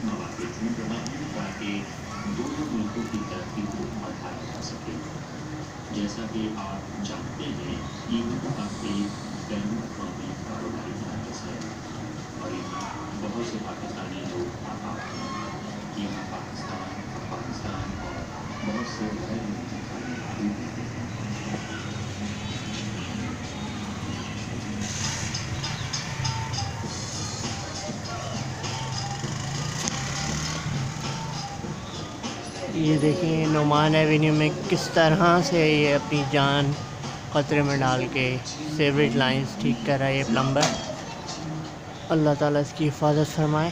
मौके ढूंढ रहा हूँ ताकि दोनों मुल्कों की तरक्की को बढ़ाया जा सके। जैसा कि आप जानते हैं, ईमन अब एक बैनुल अक़वामी कारोबारी मरकज़ है और यहाँ बहुत से पाकिस्तानी लोग आबाद हैं। यहाँ पाकिस्तान, अफ़गानिस्तान और बहुत से गैर मुल्की खाने भी मिलते हैं। ये देखिए नुमान एवेन्यू में किस तरह से ये अपनी जान ख़तरे में डाल के सीवरेज लाइंस ठीक कर रहा है ये प्लम्बर। अल्लाह ताला इसकी हिफाजत फरमाए।